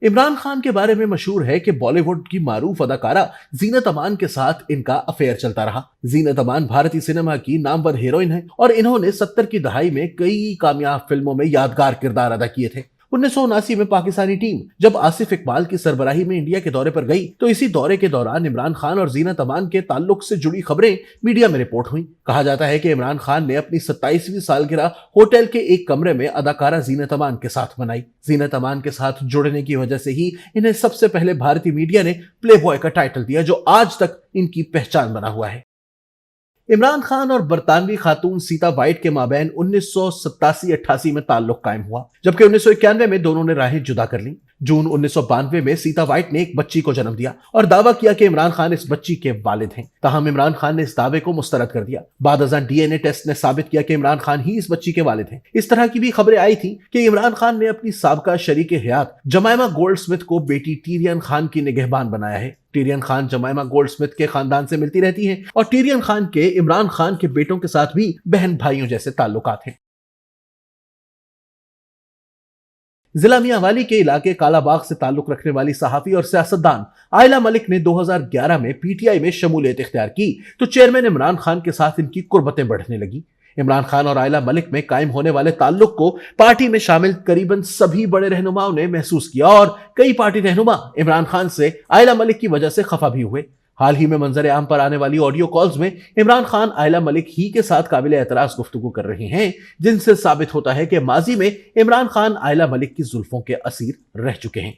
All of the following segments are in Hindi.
इमरान खान के बारे में मशहूर है कि बॉलीवुड की मारूफ अदाकारा जीनत अमान के साथ इनका अफेयर चलता रहा। जीनत अमान भारतीय सिनेमा की नामवर हीरोइन है और इन्होंने 70 की दहाई में कई कामयाब फिल्मों में यादगार किरदार अदा किए थे। 1979 में पाकिस्तानी टीम जब आसिफ इकबाल की सरबराही में इंडिया के दौरे पर गई तो इसी दौरे के दौरान इमरान खान और जीनत अमान के ताल्लुक से जुड़ी खबरें मीडिया में रिपोर्ट हुई। कहा जाता है कि इमरान खान ने अपनी 27वीं सालगिरह होटल के एक कमरे में अदाकारा जीनत अमान के साथ मनाई। जीनत अमान के साथ जुड़ने की वजह से ही इन्हें सबसे पहले भारतीय मीडिया ने प्ले बॉय का टाइटल दिया, जो आज तक इनकी पहचान बना हुआ है। इमरान खान और बरतानवी खातून सीता वाइट के माबैन 1987-88 में ताल्लुक कायम हुआ, जबकि 1991 में दोनों ने राहें जुदा कर ली। जून 1992 में सीता वाइट ने एक बच्ची को जन्म दिया और दावा किया कि इमरान खान इस बच्ची के वालिद हैं। ताहम इमरान खान ने इस दावे को मुस्तरद कर दिया। बाद अज़ां डीएनए टेस्ट ने साबित किया कि इमरान खान ही इस बच्ची के वालिद हैं। इस तरह की भी खबरें आई थी कि इमरान खान ने अपनी साबका शरीके हयात जमाइमा गोल्डस्मिथ को बेटी टीरियन खान की निगहबान बनाया है। टीरियन खान जमाइमा गोल्डस्मिथ के खानदान से मिलती रहती हैं और टीरियन खान के इमरान खान के बेटों के साथ भी बहन भाइयों जैसे ताल्लुकात हैं। जिला मियांवाली के इलाके कालाबाग से ताल्लुक रखने वाली सहाफी और सियासतदान आयला मलिक ने 2011 में पीटीआई में शमूलियत इख्तियार की तो चेयरमैन इमरान खान के साथ इनकी कुर्बतें बढ़ने लगी। इमरान खान और आयला मलिक में कायम होने वाले ताल्लुक को पार्टी में शामिल करीबन सभी बड़े रहनुमाओं ने महसूस किया और कई पार्टी रहनुमा इमरान खान से आयला मलिक की वजह से खफा भी हुए। हाल ही में मंजर आम पर आने वाली ऑडियो कॉल्स में इमरान खान आयला मलिक ही के साथ काबिल एतराज गुफ्तगू कर रहे हैं, जिनसे साबित होता है कि माजी में इमरान खान आयला मलिक की जुल्फों के असीर रह चुके हैं।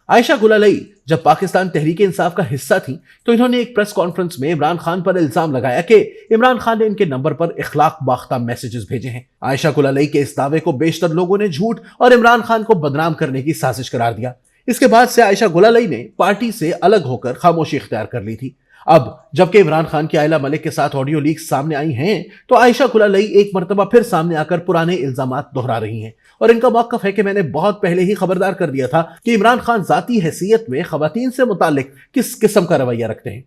आयशा गुलालई जब पाकिस्तान तहरीक इंसाफ का हिस्सा थी तो इन्होंने एक प्रेस कॉन्फ्रेंस में इमरान खान पर इल्जाम लगाया कि इमरान खान ने इनके नंबर पर इखलाक बाख्ता मैसेजेस भेजे हैं। आयशा गुलालई के इस दावे को बेशतर लोगों ने झूठ और इमरान खान को बदनाम करने की साजिश करार दिया। इसके बाद से आयशा गुलालई ने पार्टी से अलग होकर खामोशी इख्तियार कर ली थी। अब जबकि इमरान खान की आयला मलिक के साथ ऑडियो लीक्स सामने आई हैं तो आयशा गुलालई एक मर्तबा फिर सामने आकर पुराने इल्जामात दोहरा रही हैं और इनका मौक़िफ़ है कि मैंने बहुत पहले ही खबरदार कर दिया था कि इमरान खान जाती हैसियत में खवातीन से मुताल्लिक किस किस्म का रवैया रखते हैं।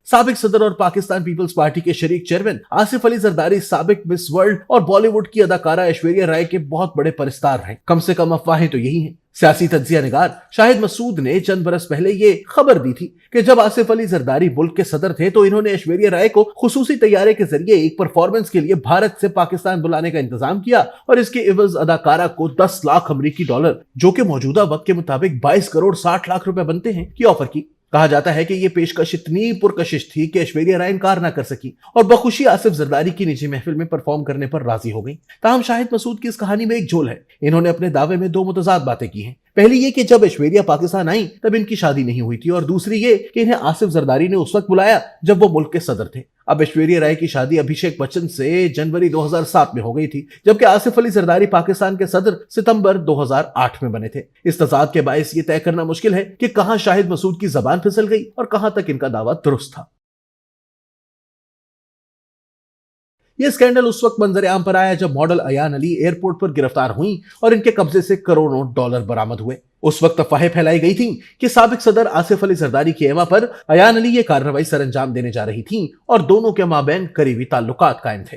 साबिक सदर और पाकिस्तान पीपल्स पार्टी के शरीक चेयरमैन आसिफ अली जरदारी साबिक मिस वर्ल्ड और बॉलीवुड की अदाकारा ऐश्वर्या राय के बहुत बड़े परिस्तार हैं। कम से कम अफवाहें तो यही हैं। सियासी तज्जिया निगार शाहिद मसूद ने चंद बरस पहले ये खबर दी थी कि जब आसिफ अली जरदारी मुल्क के सदर थे तो इन्होंने ऐश्वर्या राय को खुसूसी तैयारे के जरिए एक परफॉर्मेंस के लिए भारत से पाकिस्तान बुलाने का इंतजाम किया और इसके इवज अदाकारा को 10 लाख अमरीकी डॉलर, जो कि मौजूदा वक्त के मुताबिक 22 करोड़ 60 लाख रुपए बनते हैं, की ऑफर की। कहा जाता है कि यह पेशकश इतनी पुरकशिश थी कि ऐश्वर्या राय इनकार न कर सकी और बखुशी आसिफ जरदारी की निजी महफिल में परफॉर्म करने पर राजी हो गई। ताहम शाहिद मसूद की इस कहानी में एक झोल है। इन्होंने अपने दावे में दो मुतजाद बातें की हैं। पहली ये कि जब ऐश्वर्या पाकिस्तान आई तब इनकी शादी नहीं हुई थी और दूसरी ये कि इन्हें आसिफ जरदारी ने उस वक्त बुलाया जब वो मुल्क के सदर थे। अब ऐश्वर्या राय की शादी अभिषेक बच्चन से जनवरी 2007 में हो गई थी, जबकि आसिफ अली जरदारी पाकिस्तान के सदर सितंबर 2008 में बने थे। इस तजाद के बायस ये तय करना मुश्किल है कि कहां शाहिद मसूद की जबान फिसल गई और कहां तक इनका दावा दुरुस्त था। यह स्कैंडल उस वक्त मंजर आम पर आया जब मॉडल अयान अली एयरपोर्ट पर गिरफ्तार हुई और इनके कब्जे से करोड़ों डॉलर बरामद हुए। उस वक्त अफवाहें फैलाई गई थी कि साबिक सदर आसिफ अली जरदारी की एमा पर अयान अली ये कार्रवाई सरंजाम देने जा रही थी और दोनों के माबैन करीबी ताल्लुकात कायम थे।